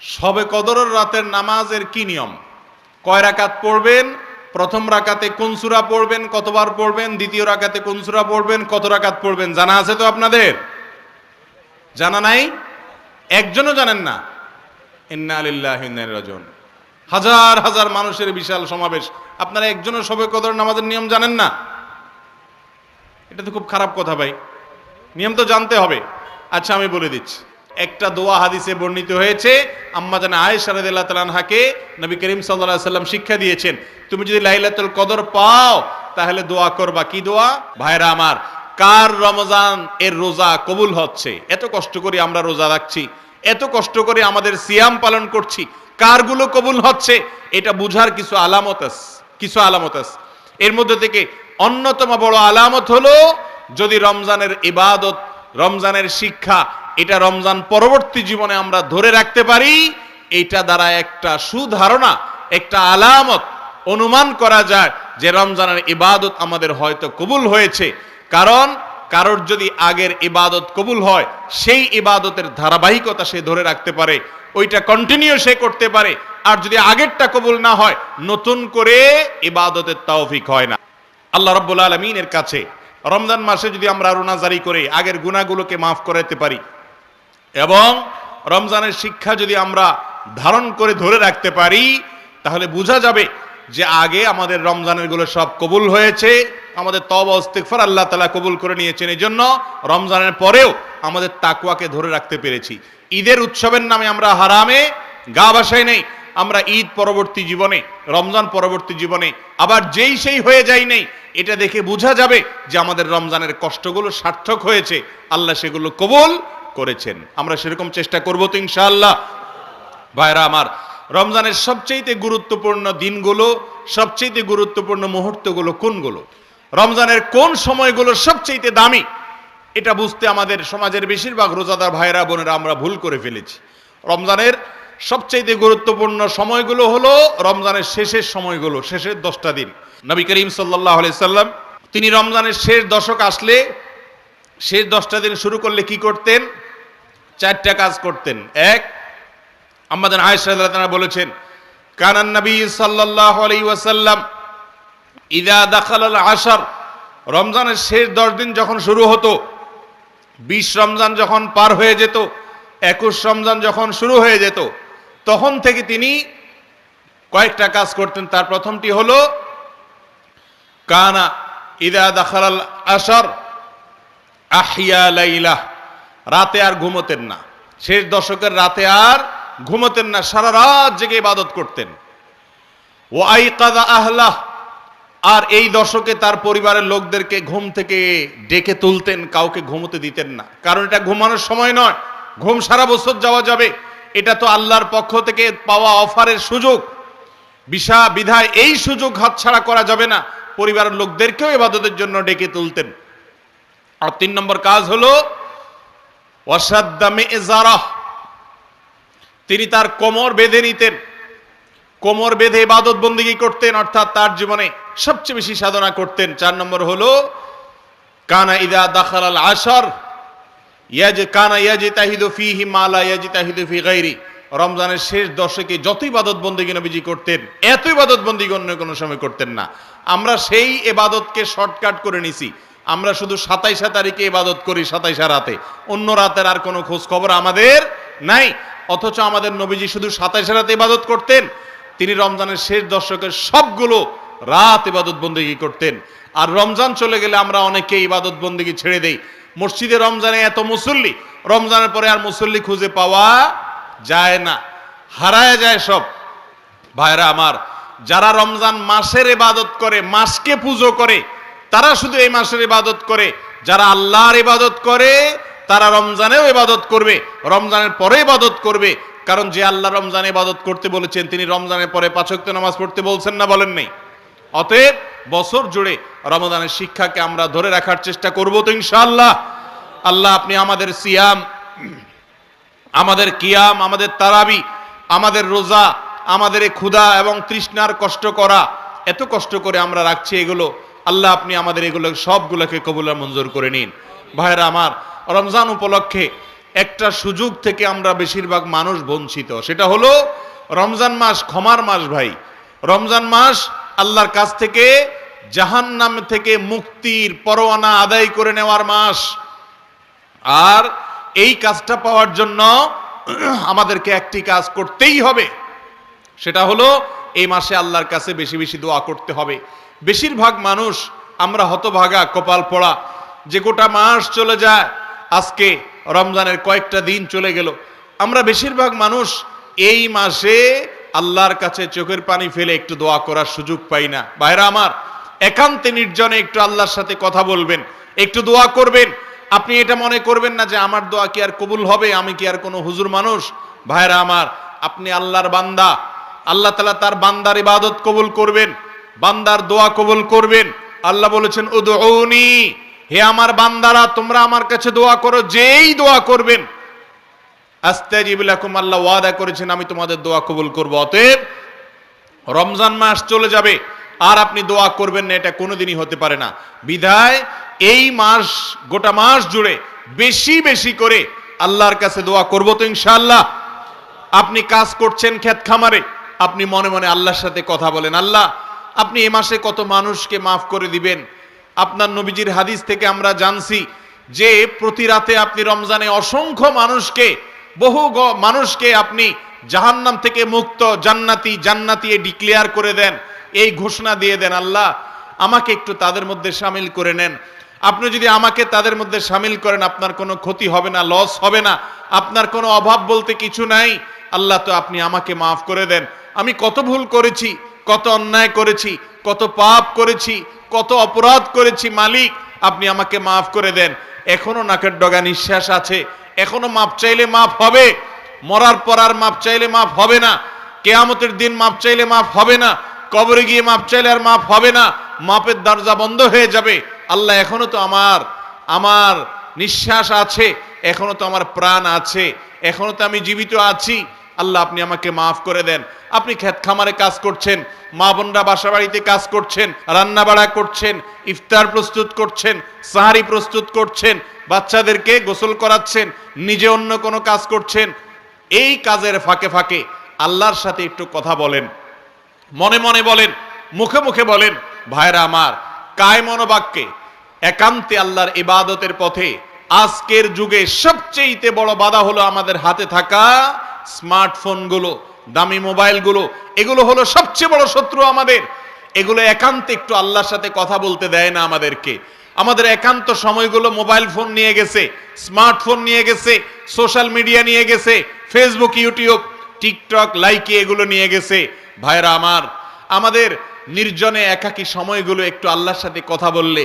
শবে কদরের রাতের নামাজের কি নিয়ম? কয় রাকাত পড়বেন? প্রথম রাকাতে কোন সূরা পড়বেন, কতবার পড়বেন? দ্বিতীয় রাকাতে কোন সূরা পড়বেন, কত রাকাত পড়বেন? জানা আছে তো আপনাদের? জানা নাই? একজনও জানেন না? ইন্না লিল্লাহি ওয়া ইন্না ইলাইহি রাজিউন। হাজার হাজার মানুষের বিশাল সমাবেশ, আপনারা একজনও শবে কদর নামাজের নিয়ম জানেন না? এটা তো খুব খারাপ কথা ভাই, নিয়ম তো জানতে হবে। আচ্ছা আমি বলে দিচ্ছি। একটা দোয়া হাদিসে বর্ণিত হয়েছে, আম্মা জান আয়েশা রাদিয়াল্লাহু তাআলা আনহাকে নবী করিম সাল্লাল্লাহু আলাইহি সাল্লাম শিক্ষা দিয়েছেন, তুমি যদি লাইলাতুল কদর পাও তাহলে দোয়া করবা। কি দোয়া? ভাইরা আমার, কার রমজান এর রোজা কবুল হচ্ছে? এত কষ্ট করে আমরা রোজা রাখছি, এত কষ্ট করে আমাদের সিয়াম পালন করছি, কারগুলো কবুল হচ্ছে এটা বুঝার কিছু আলামত আছে। এর মধ্যে থেকে অন্যতম বড় আলামত হলো যদি রমজানের ইবাদত, রমজানের শিক্ষা এটা রমজান পরবর্তী জীবনে আমরা ধরে রাখতে পারি, এটা দ্বারা একটা সুধারণা, একটা আলামত অনুমান করা যায় যে রমজানের ইবাদত আমাদের হয়তো কবুল হয়েছে। কারণ কারোর যদি আগের ইবাদত কবুল হয়, সেই ইবাদতের ধারাবাহিকতা সে ধরে রাখতে পারে, ওইটা কন্টিনিউ সে করতে পারে। আর যদি আগেরটা কবুল না হয়, নতুন করে ইবাদতের তৌফিক হয় না। আল্লাহ রাব্বুল আলামিনের কাছে রমজান মাসে যদি আমরা রোনাজারি করে আগের গুনাহগুলোকে মাফ করাতে পারি এবং রমজানের শিক্ষা যদি আমরা ধারণ করে ধরে রাখতে পারি, তাহলে বোঝা যাবে যে আগে আমাদের রমজানের গুলো সব কবুল হয়েছে, আমাদের তওবা ইস্তিগফার আল্লাহ তাআলা কবুল করে নিয়েছেন। এই জন্য রমজানের পরেও আমাদের তাকওয়াকে ধরে রাখতে পেরেছি। ঈদের উৎসবের নামে আমরা হারামে গা ভাসাই নেই, আমরা ঈদ পরবর্তী জীবনে, রমজান পরবর্তী জীবনে আবার যেই সেই হয়ে যাই নেই। এটা দেখে বোঝা যাবে যে আমাদের রমজানের কষ্টগুলো সার্থক হয়েছে, আল্লাহ সেগুলো কবুল করেছেন। আমরা সেরকম চেষ্টা করব তো ইনশাআল্লাহ। ভাইরা আমার, রমজানের সবচেয়ে গুরুত্বপূর্ণ দিনগুলো, সবচেয়ে গুরুত্বপূর্ণ মুহূর্তগুলো কোনগুলো, রমজানের কোন সময়গুলো সবচেয়ে দামি, এটা বুঝতে আমাদের সমাজের বেশিরভাগ রোজাদার ভাইরা বোনেরা আমরা ভুল করে ফেলেছি। রমজানের সবচেয়ে গুরুত্বপূর্ণ সময়গুলো হলো রমজানের শেষের সময়গুলো, শেষের 10টা দিন। নবী করিম সাল্লাল্লাহু আলাইহি সাল্লাম তিনি রমজানের শেষ দশক আসলে, শেষ 10টা দিন শুরু করলে কি করতেন? 4টা কাজ করতেন। এক, আম্মা জান আয়েশা রাদিয়াল্লাহু তাআলা বলেছেন, কানান নবী সাল্লাল্লাহু আলাইহি ওয়াসাল্লাম ইযা দাখালাল আশর, রমজানের শেষ 10 দিন যখন শুরু হতো, 20 রমজান যখন পার হয়ে যেত, 21 রমজান যখন শুরু হয়ে যেত, তখন থেকে তিনি কয়েকটা কাজ করতেন। তার প্রথমটি হলো কানা ইযা দাখালাল আশর আহিয়া লাইলা, রাতে আর ঘুমোতেন না। শেষ দশকের রাতে আর ঘুমোতেন না, সারা রাত জেগে ইবাদত করতেন। ওয়া আইকাযা আহলাহ, আর এই দশকে তার পরিবারের লোকদেরকে ঘুম থেকে ডেকে তুলতেন, কাউকে ঘুমোতে দিতেন না। কারণ এটা ঘুমানোর সময় নয়, ঘুম সারা বছর যাওয়া যাবে, এটা তো আল্লাহর পক্ষ থেকে পাওয়া অফারের সুযোগ, বিধায় এই সুযোগ হাতছাড়া করা যাবে না। পরিবারের লোকদেরকেও ইবাদতের জন্য ডেকে তুলতেন। আর 3 নম্বর কাজ হলো ওয়াসাদ্দা মিজারাহ, তিনি তার কোমর বেঁধে নিতেন, কোমর বেঁধে ইবাদত বন্দেগী করতেন, অর্থাৎ তার জীবনে সবচেয়ে বেশি সাধনা করতেন। 4 নম্বর হলো কানা ইযা দাখালাল আশর কানা ইয়াজতাহিদু ফীহি মা লা ইয়াজতাহিদু ফী গায়রি, রমজানের শেষ দশকে যত ইবাদত বন্দেগী নবীজি করতেন, এত ইবাদত বন্দেগী অন্য কোনো সময় করতেন না। আমরা সেই ইবাদতকে শর্টকাট করে নিছি, আমরা শুধু 27 তারিখে ইবাদত করি, 27 রাতে, অন্য রাতের আর কোনো খোঁজ খবর আমাদের নাই। অথচ আমাদের নবীজি শুধু 27 রাতে ইবাদত করতেন, তিনি রমজানের শেষ দশকের সবগুলো রাত ইবাদত বন্দেগী করতেন। আর রমজান চলে গেলে আমরা অনেকে ইবাদত বন্দেগী ছেড়ে দেই। মসজিদে রমজানে এত মুসল্লি, রমজানের পরে আর মুসল্লি খুঁজে পাওয়া যায় না, হারায় যায় সব। ভাইরা আমার, যারা রমজান মাসের ইবাদত করে, মাসকে পুজো করে, তারা শুধু এই মাসের ইবাদত করে। যারা আল্লাহর ইবাদত করে তারা রমজানেও ইবাদত করবে, রমজানের পরে ইবাদত করবে। কারণ যে আল্লাহ রমজানে ইবাদত করতে বলেছেন, তিনি রমজানের পরে 5 ওয়াক্ত নামাজ পড়তে বলছেন না, বলেন নাই? অতএব বছর জুড়ে রমজানের শিক্ষাকে আমরা ধরে রাখার চেষ্টা করব তো ইনশাআল্লাহ। আল্লাহ আপনি আমাদের সিয়াম, আমাদের কিয়াম, আমাদের তারাবি, আমাদের রোজা, আমাদের এই ক্ষুধা এবং তৃষ্ণার কষ্ট করা, এত কষ্ট করে আমরা রাখছি এগুলো, আল্লাহ আপনি আমাদের এগুলো সবগুলোকে কবুল আর মঞ্জুর করে নিন। ভাইরা আমার, রমজান উপলক্ষে একটা সুযোগ থেকে আমরা বেশিরভাগ মানুষ বঞ্চিত, সেটা হলো রমজান মাস ক্ষমার মাস ভাই। রমজান মাস আল্লাহর কাছ থেকে জাহান্নাম থেকে মুক্তির পরোয়ানা আদায় করে নেওয়ার মাস। আর এই কাজটা পাওয়ার জন্য আমাদেরকে একটি কাজ করতেই হবে, সেটা হলো এই মাসে আল্লাহর কাছে বেশি বেশি দোয়া করতে হবে। বেশিরভাগ মানুষ আমরা হতভাগা, কপাল পোড়া, যে গোটা মাস চলে যায়, আজকে রমজানের কয়েকটা দিন চলে গেল, আমরা বেশিরভাগ মানুষ এই মাসে আল্লাহর কাছে চোখের পানি ফেলে একটু দোয়া করার সুযোগ পাই না। ভাইরা আমার, একান্তে নির্জনে একটু আল্লাহর সাথে কথা বলবেন, একটু দোয়া করবেন। আপনি এটা মনে করবেন না যে আমার দোয়া কি আর কবুল হবে, আমি কি আর কোনো হুজুর মানুষ। ভাইরা আমার, আপনি আল্লাহর বান্দা, আল্লাহ তাআলা তার বান্দার ইবাদত কবুল করবেন, বান্দার দোয়া কবুল করবেন। আল্লাহ বলেছেন উদউনি, হে আমার বান্দারা তোমরা আমার কাছে দোয়া করো, যেই দোয়া করবেন আস্তাজিব লাকুম, আল্লাহ ওয়াদা করেছেন আমি তোমাদের দোয়া কবুল করব। অতএব রমজান মাস চলে যাবে আর আপনি দোয়া করবেন না, এটা কোনোদিনই হতে পারে না। বিধায় এই মাস, গোটা মাস জুড়ে বেশি বেশি করে আল্লাহর কাছে দোয়া করব তো ইনশাআল্লাহ। আপনি কাজ করছেন ক্ষেত খামারে, আপনি মনে মনে আল্লাহর সাথে কথা বলেন, আল্লাহ আপনি এ মাসে কত মানুষকে মাফ করে দিবেন। আপনার নবীজির হাদিস থেকে আমরা জানছি যে প্রতি রাতে আপনি রমজানে অসংখ্য মানুষকে, বহু মানুষকে আপনি জাহান্নাম থেকে মুক্ত, জান্নাতি জান্নাতি ডিক্লেয়ার করে দেন, এই ঘোষণা দিয়ে দেন, আল্লাহ আমাকে একটু তাদের মধ্যে শামিল করে নেন। আপনি যদি আমাকে তাদের মধ্যে শামিল করেন, আপনার কোনো ক্ষতি হবে না, লস হবে না, আপনার কোনো অভাব বলতে কিছু নাই। আল্লাহ তো আপনি আমাকে মাফ করে দেন। আমি কত ভুল করেছি, কত অন্যায় করেছি, কত পাপ করেছি, কত অপরাধ করেছি, মালিক আপনি আমাকে মাফ করে দেন। এখনো নাকের ডগা নিঃশ্বাস আছে, এখনো মাপ চাইলে মাফ হবে, মরার পর আর মাপ চাইলে মাফ হবে না, কিয়ামতের দিন মাপ চাইলে মাফ হবে না, কবরে গিয়ে মাপ চাইলে আর মাফ হবে না, মাপের দরজা বন্ধ হয়ে যাবে। আল্লাহ এখনো তো আমার নিঃশ্বাস আছে, এখনো তো আমার প্রাণ আছে, এখনো তো আমি জীবিত আছি, আল্লাহ আপনি আমাকে মাফ করে দেন। আপনি ক্ষেত খামারে কাজ করছেন, মা বোনরা বাসা বাড়িতে কাজ করছেন, রান্না বাড়া করছেন, ইফতার প্রস্তুত করছেন, সাহারি প্রস্তুত করছেন, বাচ্চাদেরকে গোসল করাচ্ছেন, নিজে অন্য কোনো কাজ করছেন। এই কাজের ফাঁকে ফাঁকে আল্লাহর সাথে একটু কথা বলেন, মনে মনে বলেন, মুখে মুখে বলেন। ভাইরা আমার, কায় মনোবাক্যে একান্তে আল্লাহর ইবাদতের পথে আজকের যুগে সবচেয়ে বড় বাধা হলো আমাদের হাতে থাকা স্মার্টফোনগুলো, দামি মোবাইলগুলো। এগুলো হলো সবচেয়ে বড় শত্রু আমাদের। এগুলো একান্তে একটু আল্লাহর সাথে কথা বলতে দেয় না আমাদেরকে। আমাদের একান্ত সময়গুলো মোবাইল ফোন নিয়ে গেছে, স্মার্টফোন নিয়ে গেছে, সোশ্যাল মিডিয়া নিয়ে গেছে, ফেসবুক, ইউটিউব, টিকটক, লাইকি এগুলো নিয়ে গেছে। ভাইরা আমার, আমাদের নির্জনে একাকী সময়গুলো একটু আল্লাহর সাথে কথা বললে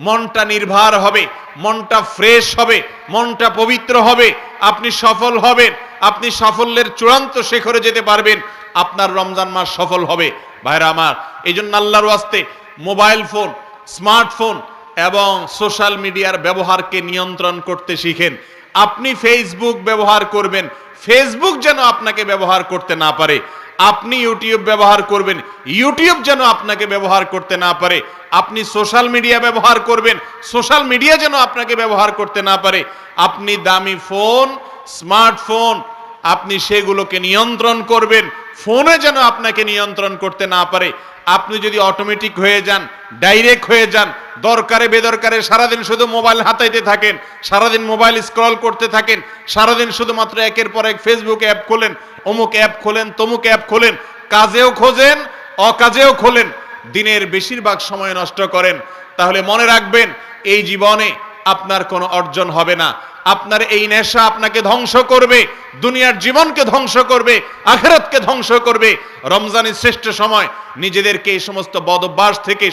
মনটা নির্ভার হবে, মনটা ফ্রেশ হবে, মনটা পবিত্র হবে, আপনি সফল হবেন, আপনি সাফল্যের চূড়ান্ত শিখরে যেতে পারবেন, আপনার রমজান মাস সফল হবে। ভাইরা আমার, এই জন্য আল্লাহর ওয়াস্তে মোবাইল ফোন, স্মার্টফোন এবং সোশ্যাল মিডিয়ার ব্যবহারকে নিয়ন্ত্রণ করতে শিখেন। আপনি ফেসবুক ব্যবহার করবেন, ফেসবুক যেন আপনাকে ব্যবহার করতে না পারে। আপনি ইউটিউব ব্যবহার করবেন, ইউটিউব যেন আপনাকে ব্যবহার করতে না পারে। আপনি সোশ্যাল মিডিয়া ব্যবহার করবেন, সোশ্যাল মিডিয়া যেন আপনাকে ব্যবহার করতে না পারে। আপনি দামি ফোন, স্মার্টফোন, আপনি সেগুলোকে নিয়ন্ত্রণ করবেন, ফোনে যেন আপনাকে নিয়ন্ত্রণ করতে না পারে। আপনি যদি অটোমেটিক হয়ে যান, ডাইরেক্ট হয়ে যান, দরকারে বেদরকারে সারাদিন শুধু মোবাইল হাতাইতে থাকেন, সারাদিন মোবাইল স্ক্রল করতে থাকেন, সারাদিন শুধুমাত্র একের পর এক ফেসবুক অ্যাপ খোলেন, অমুক অ্যাপ খোলেন, তমুক অ্যাপ খোলেন, কাজেও খোঁজেন, অকাজেও খোলেন, দিনের বেশিরভাগ সময় নষ্ট করেন, তাহলে মনে রাখবেন এই জীবনে আপনার কোনো অর্জন হবে না। আপনার এই নেশা আপনাকে ধ্বংস করবে, দুনিয়ার জীবনকে ধ্বংস করবে, আখিরাতকে ধ্বংস করবে। রমজানের শ্রেষ্ঠ সময় নিজেদেরকে এই সমস্ত বদ অভ্যাস থেকে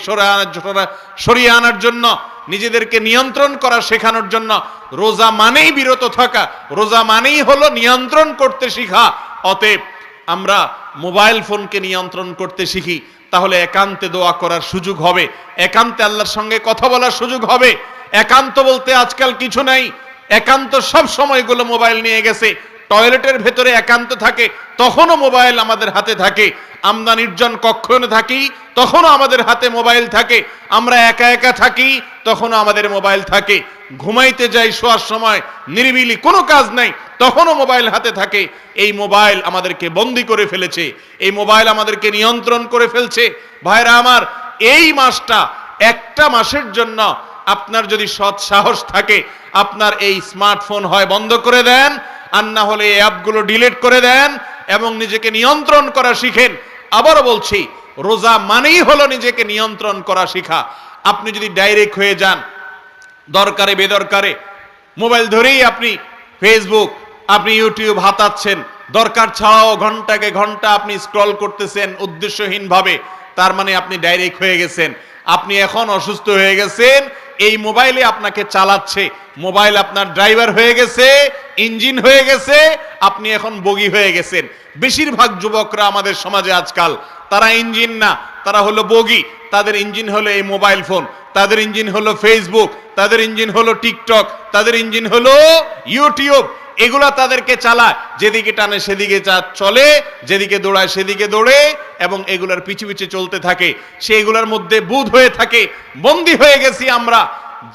সরিয়ে আনার জন্য, নিজেদেরকে নিয়ন্ত্রণ করা শেখানোর জন্য রোজা মানেই বিরত থাকা, রোজা মানেই হলো নিয়ন্ত্রণ করতে শিখা। অতএব আমরা মোবাইল ফোনকে নিয়ন্ত্রণ করতে শিখি, তাহলে একান্তে দোয়া করার সুযোগ হবে, একান্তে আল্লাহর সঙ্গে কথা বলার সুযোগ হবে। একান্ত বলতে আজকাল কিছু নাই, একান্ত সব সময়গুলো মোবাইল নিয়ে গেছে। টয়লেটের ভেতরে একান্ত থাকে, তখনও মোবাইল আমাদের হাতে থাকে। আমরা নির্জন কক্ষে থাকি, তখনও আমাদের হাতে মোবাইল থাকে। আমরা একা একা থাকি, তখনও আমাদের মোবাইল থাকে। ঘুমাইতে যাই শোয়ার সময়, নিরিবিলি কোনো কাজ নাই, তখনও মোবাইল হাতে থাকে। এই মোবাইল আমাদেরকে বন্দী করে ফেলেছে, এই মোবাইল আমাদেরকে নিয়ন্ত্রণ করে ফেলছে। ভাইরা আমার, এই মাসটা, একটা মাসের জন্য আপনার যদি সৎ সাহস থাকে, আপনার এই স্মার্টফোন হয় বন্ধ করে দেন, আর না হলে এই অ্যাপগুলো ডিলিট করে দেন এবং নিজেকে নিয়ন্ত্রণ করা শিখেন। আবারও বলছি, রোজা মানেই হলো নিজেকে নিয়ন্ত্রণ করা শিখা। আপনি যদি ডাইরেক্ট হয়ে যান, দরকারে বেদরকারে মোবাইল ধরেই আপনি ফেসবুক, আপনি ইউটিউব হাতাচ্ছেন, দরকার ছাড়াও ঘন্টাকে ঘন্টা আপনি স্ক্রল করতেছেন উদ্দেশ্যহীনভাবে, তার মানে আপনি ডাইরেক্ট হয়ে গেছেন। আপনি এখন অসুস্থ হয়ে গেছেন, এই মোবাইলে আপনাকে চালাচ্ছে, মোবাইল আপনার ড্রাইভার হয়ে গেছে, ইঞ্জিন হয়ে গেছে, আপনি এখন বগি হয়ে গেছেন। বেশিরভাগ যুবকরা আমাদের সমাজে আজকাল, তারা ইঞ্জিন না, তারা হলো বগি। তাদের ইঞ্জিন হলো এই মোবাইল ফোন, তাদের ইঞ্জিন হলো ফেসবুক, তাদের ইঞ্জিন হলো টিকটক, তাদের ইঞ্জিন হলো ইউটিউব। এগুলা তাদেরকে চালায়, যেদিকে টানে সেদিকে চলে, যেদিকে দৌড়ায় সেদিকে দৌড়ে, এবং এগুলার পিছু পিছু চলতে থাকে। সেগুলোর মধ্যে বুঁদ হয়ে থাকে, বন্দী হয়ে গেছি আমরা।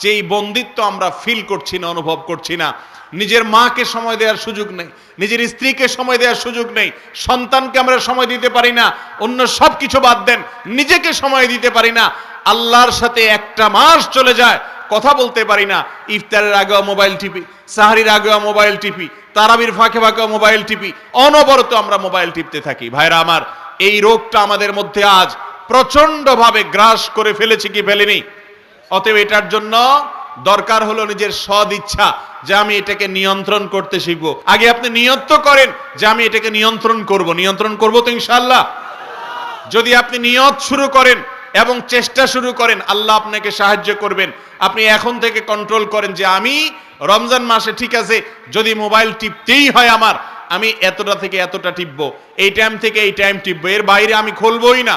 যেই বন্দিত্ব আমরা ফিল করছি না, অনুভব করছি না। নিজের মাকে সময় দেওয়ার সুযোগ নেই, নিজের স্ত্রীকে সময় দেওয়ার সুযোগ নেই, সন্তানকে আমরা সময় দিতে পারি না, অন্য সব কিছু বাদ দেন, নিজেকে সময় দিতে পারি না। আল্লাহর সাথে একটা মাস চলে যায়, কথা বলতে পারি না। ইফতারের আগেও মোবাইল টিপি, সাহারির আগেও মোবাইল টিপি, তারাবির ফাঁকে ফাঁকেও মোবাইল টিপি, অনবরত আমরা মোবাইল টিপতে থাকি। ভাইরা আমার, এই রোগটা আমাদের মধ্যে আজ প্রচন্ডভাবে গ্রাস করে ফেলেছে কি ফেলেনি? অতএব এটার জন্য দরকার হলো নিজের সদ ইচ্ছা, যে আমি এটাকে নিয়ন্ত্রণ করতে শিখবো। আগে আপনি নিয়ত করেন যে আমি এটাকে নিয়ন্ত্রণ করব। নিয়ন্ত্রণ করব তো ইনশাআল্লাহ। যদি আপনি নিয়ত শুরু করেন এবং চেষ্টা শুরু করেন, আল্লাহ আপনাকে সাহায্য করবেন। আপনি এখন থেকে কন্ট্রোল করেন যে আমি রমজান মাসে, ঠিক আছে, যদি মোবাইল টিপতেই হয় আমার, আমি এতটা থেকে এতটা টিপবো, এই টাইম থেকে এই টাইম টিপবো, এর বাইরে আমি খুলবই না।